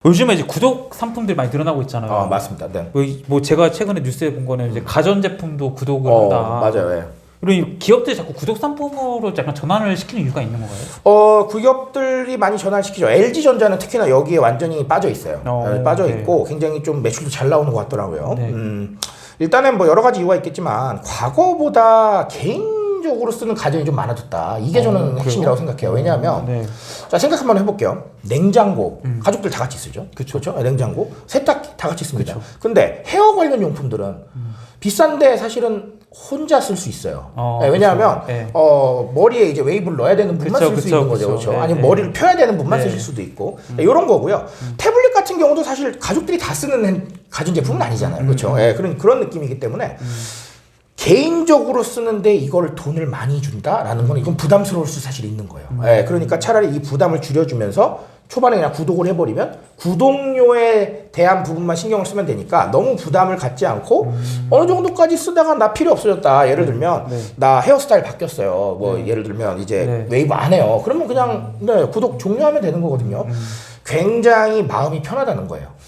요즘에 이제 구독 상품들이 많이 늘어나고 있잖아요. 맞습니다. 네. 뭐 제가 최근에 뉴스에 본 거는 이제 가전제품도 구독을 한다. 맞아요. 예. 그리고 기업들이 자꾸 구독 상품으로 약간 전환을 시키는 이유가 있는 건가요? 기업들이 많이 전환시키죠. LG전자는 특히나 여기에 완전히 빠져 있어요. 빠져 있고 굉장히 좀 매출도 잘 나오는 것 같더라고요. 네. 일단은 뭐 여러 가지 이유가 있겠지만 과거보다 개인적으로 쓰는 가전이 좀 많아졌다. 이게 저는 핵심이라고 생각해요. 왜냐하면 자 생각 한번 해볼게요. 냉장고 가족들 다 같이 쓰죠. 그렇죠? 냉장고, 세탁기 다 같이 씁니다. 근데 헤어 관련 용품들은 비싼데 사실은 혼자 쓸수 있어요. 왜냐하면 머리에 이제 웨이브를 넣어야 되는 분만 쓸 수 있는 거죠. 그렇죠? 아니면 머리를 펴야 되는 분만 쓰실 수도 있고 이런 거고요. 태블릿 같은 경우도 사실 가족들이 다 쓰는 가전제품은 아니잖아요. 그렇죠? 그런 느낌이기 때문에 개인적으로 쓰는데 이걸 돈을 많이 준다라는 건 이건 부담스러울 수 사실 있는 거예요. 그러니까 차라리 이 부담을 줄여주면서 초반에 그냥 구독을 해버리면 구독료에 대한 부분만 신경을 쓰면 되니까 너무 부담을 갖지 않고 어느 정도까지 쓰다가 나 필요 없어졌다. 예를 들면 나 헤어스타일 바뀌었어요. 뭐 예를 들면 이제 웨이브 안 해요. 그러면 그냥 구독 종료하면 되는 거거든요. 굉장히 마음이 편하다는 거예요.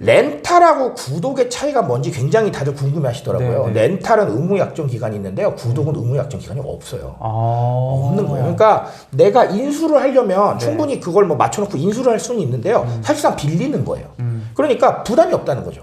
렌탈하고 구독의 차이가 뭔지 굉장히 다들 궁금해 하시더라고요. 렌탈은 의무 약정 기간이 있는데요. 구독은 의무 약정 기간이 없어요. 없는 거예요. 그러니까 내가 인수를 하려면 충분히 그걸 뭐 맞춰놓고 인수를 할 수는 있는데요. 사실상 빌리는 거예요. 그러니까 부담이 없다는 거죠.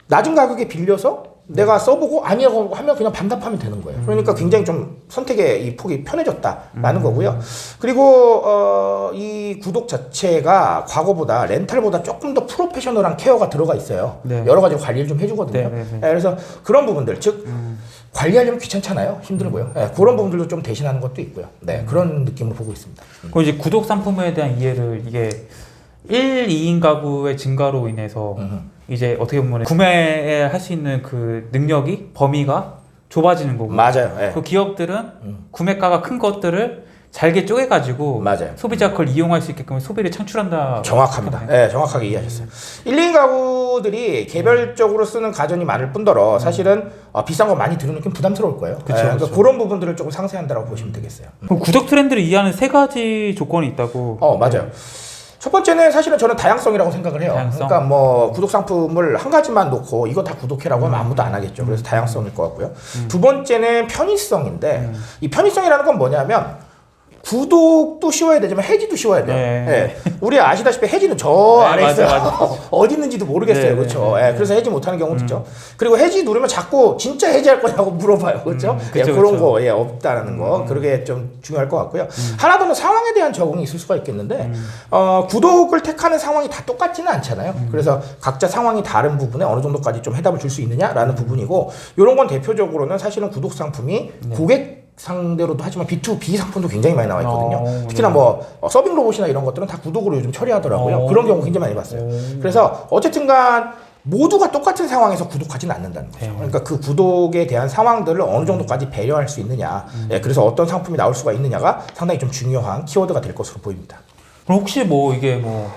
낮은 가격에 빌려서 내가 써보고 아니라고 하면 그냥 반납하면 되는 거예요. 그러니까 굉장히 좀 선택의 이 폭이 편해졌다라는 거고요. 그리고 이 구독 자체가 과거보다 렌탈보다 조금 더 프로페셔널한 케어가 들어가 있어요. 여러 가지 관리를 좀 해주거든요. 그래서 그런 부분들, 즉 관리하려면 귀찮잖아요. 힘들고요. 그런 부분들도 좀 대신하는 것도 있고요. 그런 느낌으로 보고 있습니다. 그럼 이제 구독 상품에 대한 이해를 이게 1, 2인 가구의 증가로 인해서 이제 어떻게 보면 구매할 수 있는 그 능력이 범위가 좁아지는 거고 맞아요. 그 기업들은 구매가가 큰 것들을 잘게 쪼개가지고 소비자가 그걸 이용할 수 있게끔 소비를 창출한다. 정확합니다. 정확하게 이해하셨어요. 1, 2인 가구들이 개별적으로 쓰는 가전이 많을 뿐더러 사실은 비싼 거 많이 들으면 좀 부담스러울 거예요. 그러니까 그런 부분들을 조금 상세한다고 보시면 되겠어요. 그럼 구독 트렌드를 이해하는 세 가지 조건이 있다고. 맞아요. 첫 번째는 사실은 저는 다양성이라고 생각을 해요. 그러니까 뭐 구독 상품을 한 가지만 놓고 이거 다 구독해라고 하면 아무도 안 하겠죠. 그래서 다양성일 것 같고요. 두 번째는 편의성인데 이 편의성이라는 건 뭐냐면 구독도 쉬워야 되지만 해지도 쉬워야 돼요. 우리 아시다시피 해지는 저 안에 있어요. 어디 있는지도 모르겠어요. 그렇죠? 그래서 해지 못하는 경우도 있죠. 그리고 해지 누르면 자꾸 진짜 해지할 거냐고 물어봐요. 그렇죠? 그런 거 없다는 거. 그게 좀 중요할 것 같고요. 하나 더는 상황에 대한 적응이 있을 수가 있겠는데 구독을 택하는 상황이 다 똑같지는 않잖아요. 그래서 각자 상황이 다른 부분에 어느 정도까지 좀 해답을 줄 수 있느냐라는 부분이고 이런 건 대표적으로는 사실은 구독 상품이 고객 상대로도 하지만 B2B 상품도 굉장히 많이 나와 있거든요. 특히나 뭐 서빙 로봇이나 이런 것들은 다 구독으로 요즘 처리하더라고요. 그런 경우 굉장히 많이 봤어요. 그래서 어쨌든간 모두가 똑같은 상황에서 구독하지는 않는다는 거죠. 그러니까 그 구독에 대한 상황들을 어느 정도까지 배려할 수 있느냐. 그래서 어떤 상품이 나올 수가 있느냐가 상당히 좀 중요한 키워드가 될 것으로 보입니다. 그럼 혹시 뭐 이게 뭐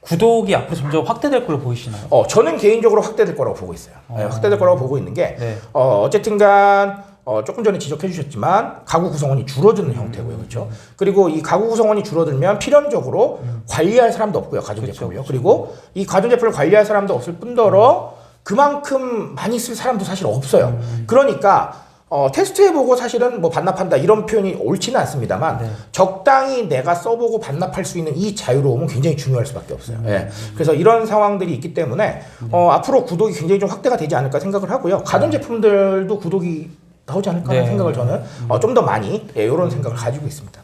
구독이 앞으로 점점 확대될 걸로 보이시나요? 저는 개인적으로 확대될 거라고 보고 있어요. 확대될 거라고 보고 있는 게 어쨌든간 조금 전에 지적해 주셨지만 가구 구성원이 줄어드는 형태고요. 그렇죠? 그리고 이 가구 구성원이 줄어들면 필연적으로 관리할 사람도 없고요. 가전제품이요. 그리고 이 가전제품을 관리할 사람도 없을 뿐더러 그만큼 많이 쓸 사람도 사실 없어요. 그러니까 테스트해보고 사실은 뭐 반납한다 이런 표현이 옳지는 않습니다만 적당히 내가 써보고 반납할 수 있는 이 자유로움은 굉장히 중요할 수밖에 없어요. 그래서 이런 상황들이 있기 때문에 앞으로 구독이 굉장히 좀 확대가 되지 않을까 생각을 하고요. 가전제품들도 구독이 나오지 않을까 하는 생각을 저는 좀 더 많이 이런 생각을 가지고 있습니다.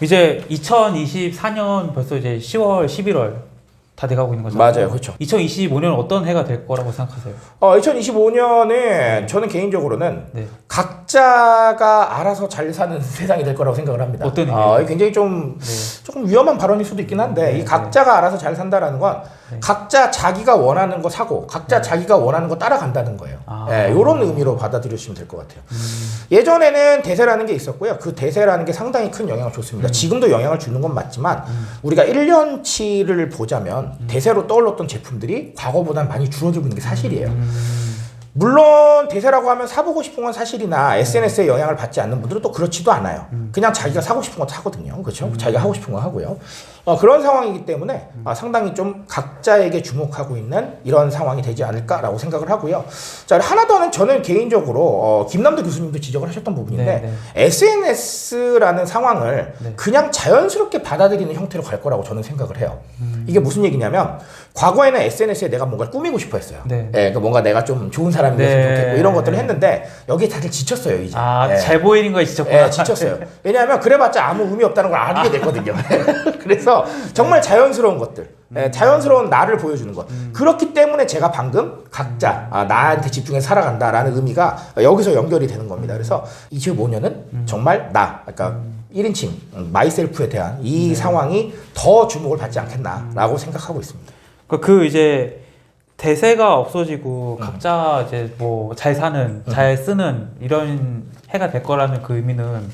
이제 2024년 벌써 이제 10월, 11월 다 돼가고 있는 거잖아요. 맞아요, 그렇죠. 2025년은 어떤 해가 될 거라고 생각하세요? 2025년은 저는 개인적으로는 각자가 알아서 잘 사는 세상이 될 거라고 생각을 합니다. 어떤 의미예요? 굉장히 조금 위험한 발언일 수도 있긴 한데 이 각자가 알아서 잘 산다라는 건 각자 자기가 원하는 거 사고 각자 자기가 원하는 거 따라간다는 거예요. 이런 의미로 받아들여주시면 될 것 같아요. 예전에는 대세라는 게 있었고요. 그 대세라는 게 상당히 큰 영향을 줬습니다. 지금도 영향을 주는 건 맞지만 우리가 1년치를 보자면 대세로 떠올랐던 제품들이 과거보다는 많이 줄어들고 있는 게 사실이에요. 물론 대세라고 하면 사보고 싶은 건 사실이나 SNS의 영향을 받지 않는 분들은 또 그렇지도 않아요. 그냥 자기가 사고 싶은 건 사거든요. 그렇죠? 자기가 하고 싶은 거 하고요. 그런 상황이기 때문에 상당히 좀 각자에게 주목하고 있는 이런 상황이 되지 않을까라고 생각을 하고요. 자, 하나 더는 저는 개인적으로 김남도 교수님도 지적을 하셨던 부분인데 SNS라는 상황을 그냥 자연스럽게 받아들이는 형태로 갈 거라고 저는 생각을 해요. 이게 무슨 얘기냐면 과거에는 SNS에 내가 뭔가 꾸미고 싶어 했어요. 그러니까 뭔가 내가 좀 좋은 사람이 됐으면 좋겠고 이런 것들을 했는데 여기에 다들 지쳤어요 이제. 잘 보이는 거에 지쳤구나. 지쳤어요. 왜냐하면 그래봤자 아무 의미 없다는 걸 알게 됐거든요. 그래서 정말 자연스러운 것들, 자연스러운 나를 보여주는 것. 그렇기 때문에 제가 방금 각자 나한테 집중해서 살아간다라는 의미가 여기서 연결이 되는 겁니다. 그래서 25년은 정말 나, 그러니까 1인칭 마이셀프에 대한 이 상황이 더 주목을 받지 않겠나라고 생각하고 있습니다. 그 이제 대세가 없어지고 각자 이제 뭐 잘 사는, 잘 쓰는 이런 해가 될 거라는 그 의미는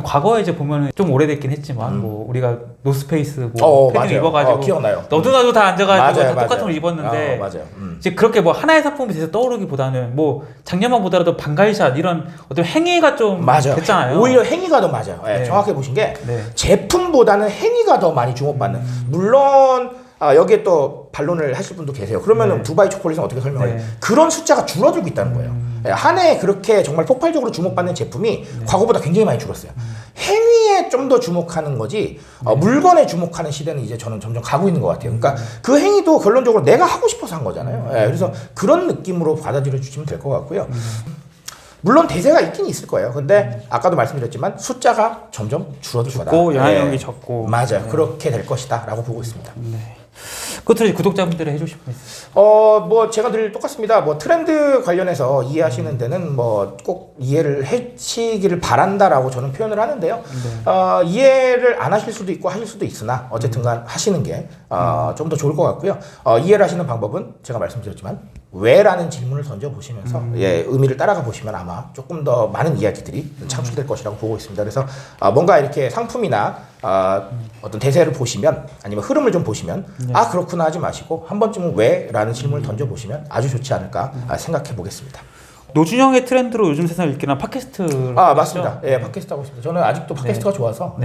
과거에 이제 보면은 좀 오래됐긴 했지만 뭐 우리가 노스페이스 뭐 패딩 입어가지고 기억나요. 너도 나도 다 앉아가지고 맞아요, 다 똑같은 걸 입었는데 맞아요. 이제 그렇게 뭐 하나의 상품이 돼서 떠오르기보다는 뭐 작년만 보더라도 반갈샷 이런 어떤 행위가 좀 됐잖아요. 오히려 행위가 더 맞아요. 정확히 보신 게 제품보다는 행위가 더 많이 주목받는. 물론 여기에 또 반론을 하실 분도 계세요. 그러면은 두바이 초콜릿은 어떻게 설명해요? 그런 숫자가 줄어들고 있다는 거예요. 한 해에 그렇게 정말 폭발적으로 주목받는 제품이 과거보다 굉장히 많이 줄었어요. 행위에 좀 더 주목하는 거지 물건에 주목하는 시대는 이제 저는 점점 가고 있는 것 같아요. 그러니까 그 행위도 결론적으로 내가 하고 싶어서 한 거잖아요. 그래서 그런 느낌으로 받아들여 주시면 될 것 같고요. 물론 대세가 있긴 있을 거예요. 근데 아까도 말씀드렸지만 숫자가 점점 줄어들 거다. 영향력이 적고. 맞아요. 그렇게 될 것이다 라고 보고 있습니다. 끝으로 구독자분들이 해주실 분 있어요? 뭐 제가 늘 똑같습니다. 뭐 트렌드 관련해서 이해하시는 데는 뭐 꼭 이해를 하시기를 바란다라고 저는 표현을 하는데요. 이해를 안 하실 수도 있고 하실 수도 있으나 어쨌든간 하시는 게 좀 더 좋을 것 같고요. 이해를 하시는 방법은 제가 말씀드렸지만 왜라는 질문을 던져보시면서 의미를 따라가 보시면 아마 조금 더 많은 이야기들이 창출될 것이라고 보고 있습니다. 그래서 뭔가 이렇게 상품이나 어떤 대세를 보시면 아니면 흐름을 좀 보시면 그렇구나 하지 마시고 한 번쯤은 왜라는 질문을 던져보시면 아주 좋지 않을까 생각해 보겠습니다. 노준영의 트렌드로 요즘 세상을 읽기는 팟캐스트. 맞습니다. 팟캐스트 하고 있습니다. 저는 아직도 팟캐스트가 좋아서.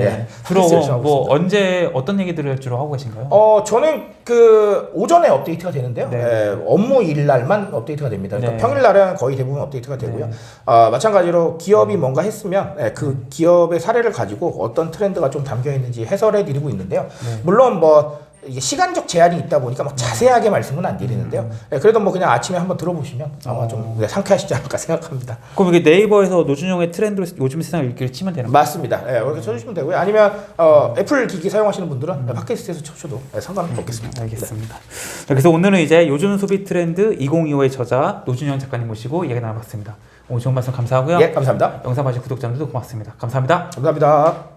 주로 뭐 언제 어떤 얘기들을 주로 하고 계신가요? 저는 그 오전에 업데이트가 되는데요. 업무 일날만 업데이트가 됩니다. 그러니까 평일날은 거의 대부분 업데이트가 되고요. 마찬가지로 기업이 뭔가 했으면 그 기업의 사례를 가지고 어떤 트렌드가 좀 담겨 있는지 해설해 드리고 있는데요. 물론 뭐 이게 시간적 제한이 있다 보니까 막 자세하게 말씀은 안 드리는데요. 그래도 뭐 그냥 아침에 한번 들어보시면 아마 좀 상쾌하시지 않을까 생각합니다. 그럼 이게 네이버에서 노준영의 트렌드로 요즘 세상을 읽기를 치면 되는 거예요? 맞습니다. 그렇게 쳐주시면 되고요. 아니면 애플 기기 사용하시는 분들은 팟캐스트에서 쳐셔도 상관은 없겠습니다. 알겠습니다. 그래서 오늘은 이제 요즘 소비 트렌드 2025의 저자 노준영 작가님 모시고 이야기 나눠봤습니다. 오늘 좋은 말씀 감사하고요. 감사합니다. 영상 봐주신 구독자님들도 고맙습니다. 감사합니다. 감사합니다.